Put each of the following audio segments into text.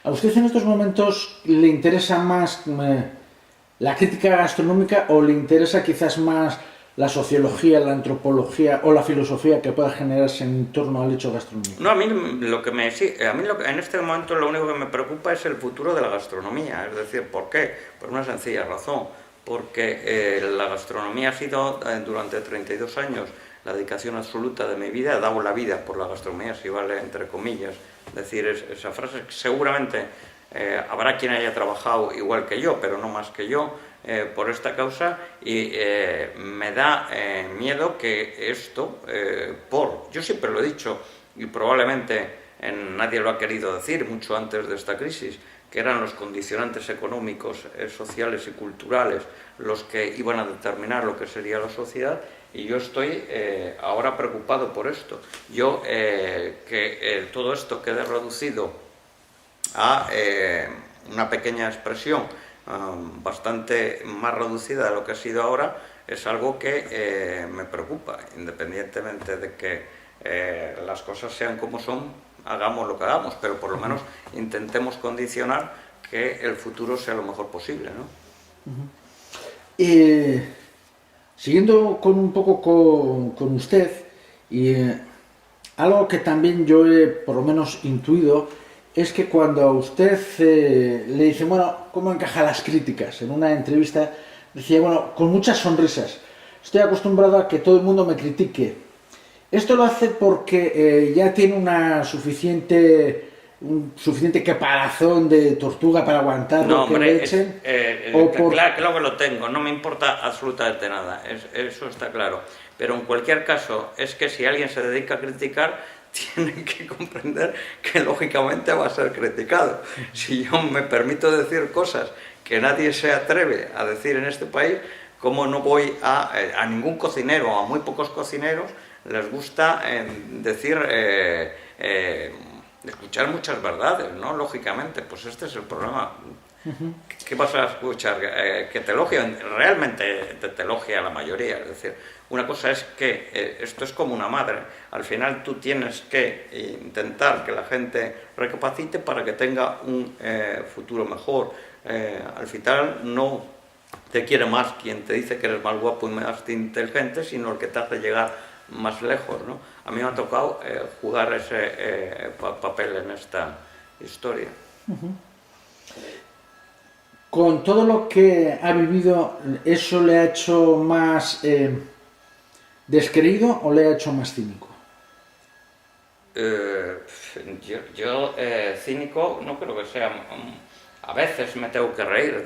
¿A usted en estos momentos le interesa más la crítica gastronómica o le interesa quizás más la sociología, la antropología o la filosofía que pueda generarse en torno al hecho gastronómico? No, a mí sí, en este momento lo único que me preocupa es el futuro de la gastronomía. Es decir, ¿por qué? Por una sencilla razón. Porque la gastronomía ha sido durante 32 años la dedicación absoluta de mi vida. He dado la vida por la gastronomía, si vale entre comillas decir esa frase. Seguramente habrá quien haya trabajado igual que yo, pero no más que yo, por esta causa, y me da miedo que esto, yo siempre lo he dicho, y probablemente nadie lo ha querido decir mucho antes de esta crisis, que eran los condicionantes económicos, sociales y culturales los que iban a determinar lo que sería la sociedad, y yo estoy ahora preocupado por esto. Yo, que todo esto quede reducido a una pequeña expresión bastante más reducida de lo que ha sido ahora, es algo que me preocupa, independientemente de que las cosas sean como son, hagamos lo que hagamos, pero por lo menos intentemos condicionar que el futuro sea lo mejor posible, ¿no? Siguiendo un poco con usted, y algo que también yo he por lo menos intuido es que cuando a usted le dicen, bueno, ¿cómo encaja las críticas? En una entrevista decía, bueno, con muchas sonrisas, estoy acostumbrado a que todo el mundo me critique. Esto lo hace porque ya tiene un suficiente caparazón de tortuga para aguantar No, lo que hombre, le echen. claro que lo tengo, no me importa absolutamente nada, eso está claro. Pero en cualquier caso, es que si alguien se dedica a criticar, tiene que comprender que lógicamente va a ser criticado. Si yo me permito decir cosas que nadie se atreve a decir en este país, ¿cómo no voy a ningún cocinero, a muy pocos cocineros, les gusta decir, escuchar muchas verdades, ¿no? Lógicamente, pues este es el problema. ¿Qué vas a escuchar? Que te elogien, realmente te elogia la mayoría. Es decir, una cosa es que esto es como una madre. Al final tú tienes que intentar que la gente recapacite para que tenga un futuro mejor. Al final no te quiere más quien te dice que eres más guapo y más inteligente, sino el que te hace llegar más lejos, ¿no? A mí me ha tocado jugar ese papel en esta historia. Con todo lo que ha vivido, ¿eso le ha hecho más descreído o le ha hecho más cínico? Yo cínico no creo que sea. A veces me tengo que reír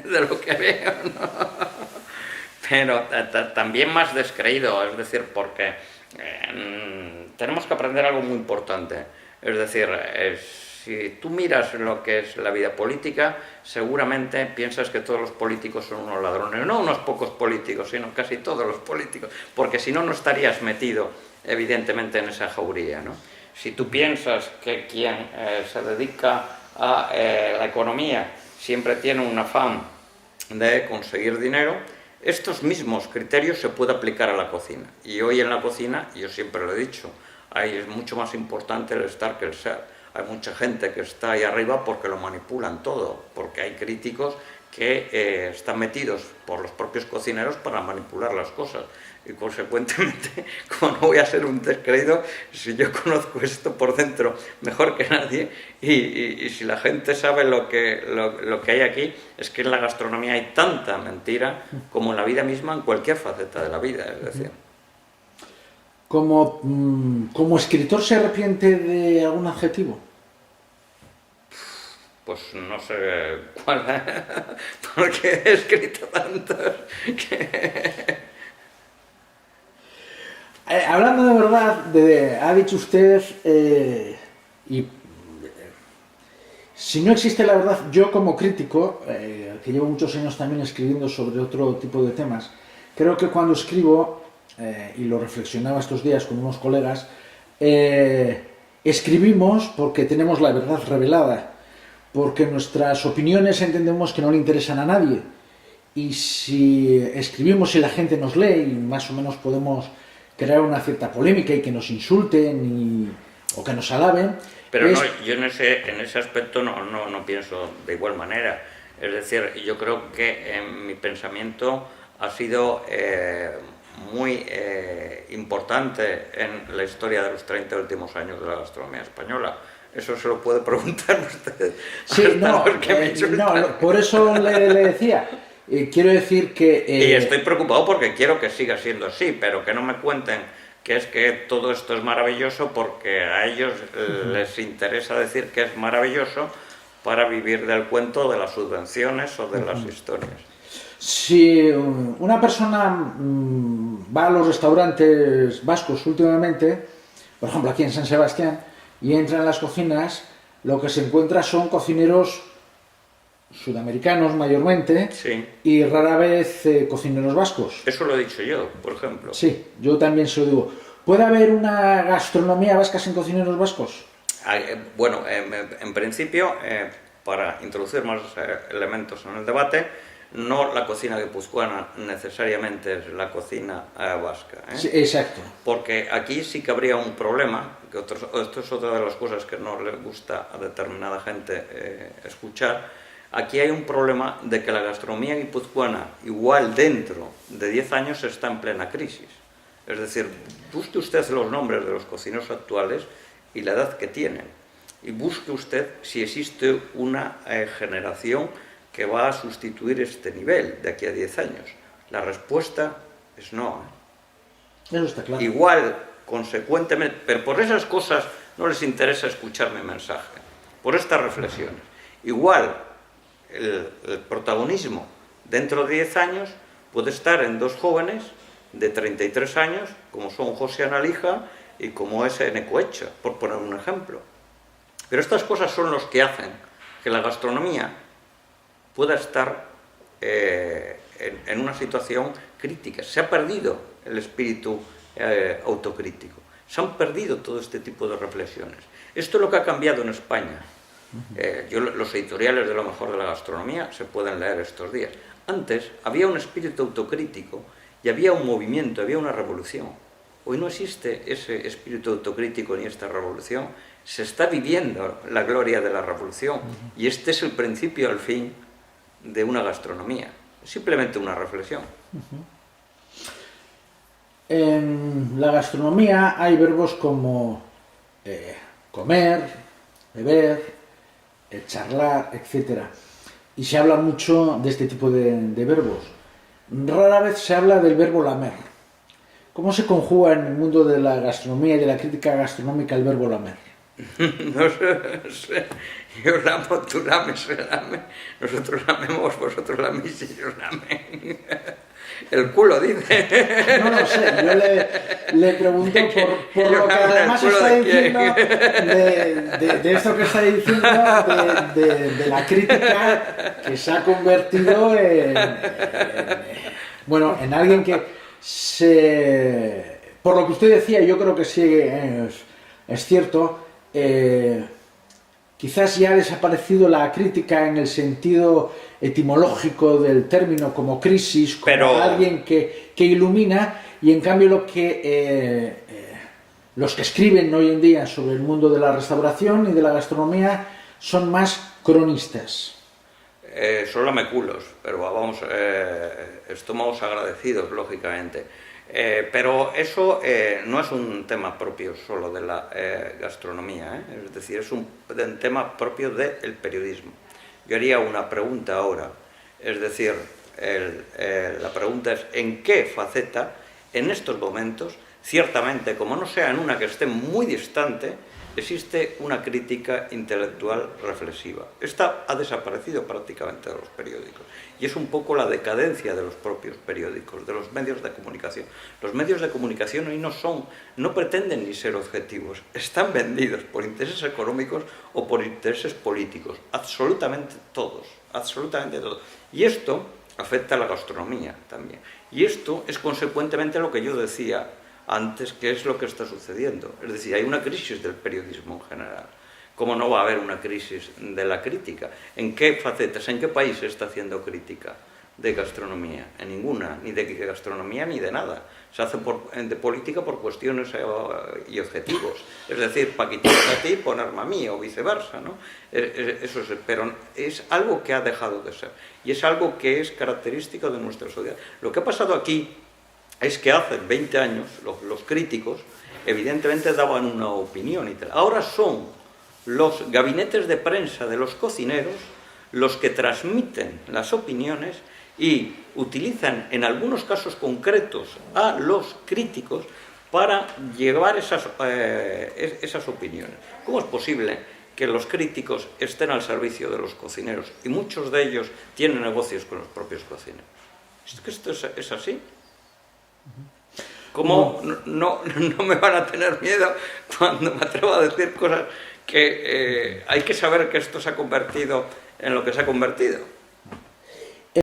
de lo que veo, ¿no? Pero también más descreído, es decir, porque tenemos que aprender algo muy importante. Es decir, si tú miras lo que es la vida política, seguramente piensas que todos los políticos son unos ladrones. No unos pocos políticos, sino casi todos los políticos, porque si no, no estarías metido, evidentemente, en esa jauría, ¿no? Si tú piensas que quien se dedica a la economía siempre tiene un afán de conseguir dinero, estos mismos criterios se pueden aplicar a la cocina. Y hoy en la cocina, yo siempre lo he dicho, es mucho más importante el estar que el ser. Hay mucha gente que está ahí arriba porque lo manipulan todo, porque hay críticos que están metidos por los propios cocineros para manipular las cosas. Y consecuentemente, como no voy a ser un descreído, si yo conozco esto por dentro mejor que nadie, y si la gente sabe lo que hay aquí, es que en la gastronomía hay tanta mentira como en la vida misma, en cualquier faceta de la vida, es decir. ¿Como escritor se arrepiente de algún adjetivo? Pues no sé cuál, porque he escrito tantos que... Hablando de verdad, ha dicho usted, si no existe la verdad, yo como crítico, que llevo muchos años también escribiendo sobre otro tipo de temas, creo que cuando escribo, y lo reflexionaba estos días con unos colegas, escribimos porque tenemos la verdad revelada, porque nuestras opiniones entendemos que no le interesan a nadie, y si escribimos y la gente nos lee y más o menos podemos crear una cierta polémica y que nos insulten o que nos alaben, Pero no, yo en ese aspecto no pienso de igual manera. Es decir, yo creo que mi pensamiento ha sido muy importante en la historia de los 30 últimos años de la gastronomía española. Eso se lo puede preguntar usted. Sí, no, por eso le decía. Quiero decir que... Y estoy preocupado porque quiero que siga siendo así, pero que no me cuenten que es que todo esto es maravilloso porque a ellos les interesa decir que es maravilloso para vivir del cuento de las subvenciones o de las historias. Si una persona va a los restaurantes vascos últimamente, por ejemplo aquí en San Sebastián, y entra en las cocinas, lo que se encuentra son cocineros sudamericanos mayormente, sí, y rara vez cocineros vascos. Eso lo he dicho yo, por ejemplo. Sí, yo también se lo digo. ¿Puede haber una gastronomía vasca sin cocineros vascos? Bueno, en principio, para introducir más elementos en el debate, no la cocina guipuzcoana necesariamente es la cocina vasca. Sí, exacto. Porque aquí sí que habría un problema, que esto es otra de las cosas que no le gusta a determinada gente escuchar. Aquí hay un problema de que la gastronomía guipuzcoana, igual dentro de 10 años, está en plena crisis. Es decir, busque usted los nombres de los cocineros actuales y la edad que tienen. Y busque usted si existe una generación que va a sustituir este nivel de aquí a 10 años. La respuesta es no. Eso está claro. Igual, consecuentemente, pero por esas cosas no les interesa escuchar mi mensaje, por estas reflexiones. Igual, el protagonismo dentro de 10 años puede estar en dos jóvenes de 33 años, como son José Analija y como es Necoecha, por poner un ejemplo. Pero estas cosas son los que hacen que la gastronomía pueda estar en una situación crítica. Se ha perdido el espíritu autocrítico, se han perdido todo este tipo de reflexiones. Esto es lo que ha cambiado en España. Los editoriales de lo mejor de la gastronomía se pueden leer estos días. Antes había un espíritu autocrítico y había un movimiento, había una revolución. Hoy no existe ese espíritu autocrítico ni esta revolución. Se está viviendo la gloria de la revolución y este es el principio al fin de una gastronomía. Es simplemente una reflexión. En la gastronomía hay verbos como comer, beber, charlar, etc. Y se habla mucho de este tipo de verbos. Rara vez se habla del verbo lamer. ¿Cómo se conjuga en el mundo de la gastronomía y de la crítica gastronómica el verbo lamer? No sé. Yo lamo, tú lames, lame. Nosotros lamemos, vosotros laméis y ellos lamen. El culo, dice. No lo sé, yo le pregunto por lo que además está diciendo de esto que está diciendo, de la crítica que se ha convertido en alguien que por lo que usted decía, yo creo que sí es cierto, quizás ya ha desaparecido la crítica en el sentido etimológico del término, como crisis, como alguien que ilumina, y en cambio los que escriben hoy en día sobre el mundo de la restauración y de la gastronomía son más cronistas. Son lameculos, pero vamos, estamos agradecidos, lógicamente. Pero eso no es un tema propio solo de la gastronomía, es decir, es un tema propio del periodismo. Yo haría una pregunta ahora, es decir, la pregunta es ¿en qué faceta en estos momentos, ciertamente como no sea en una que esté muy distante, existe una crítica intelectual reflexiva? Esta ha desaparecido prácticamente de los periódicos y es un poco la decadencia de los propios periódicos, de los medios de comunicación. Los medios de comunicación hoy no pretenden ni ser objetivos, están vendidos por intereses económicos o por intereses políticos, absolutamente todos. Y esto afecta a la gastronomía también. Y esto es consecuentemente lo que yo decía antes, que es lo que está sucediendo. Es decir, hay una crisis del periodismo en general. ¿Cómo no va a haber una crisis de la crítica? ¿En qué facetas, en qué país se está haciendo crítica? de gastronomía, en ninguna, ni de gastronomía ni de nada. Se hace de política por cuestiones y objetivos. Es decir, para quitarte a ti, ponerme a mí, o viceversa, ¿no? Eso es, pero es algo que ha dejado de ser. Y es algo que es característico de nuestra sociedad. Lo que ha pasado aquí es que hace 20 años los críticos evidentemente daban una opinión y tal. Ahora son los gabinetes de prensa de los cocineros los que transmiten las opiniones y utilizan en algunos casos concretos a los críticos para llevar esas opiniones. ¿Cómo es posible que los críticos estén al servicio de los cocineros? Y muchos de ellos tienen negocios con los propios cocineros. ¿Es que esto es así? ¿Cómo no me van a tener miedo cuando me atrevo a decir cosas que hay que saber que esto se ha convertido en lo que se ha convertido?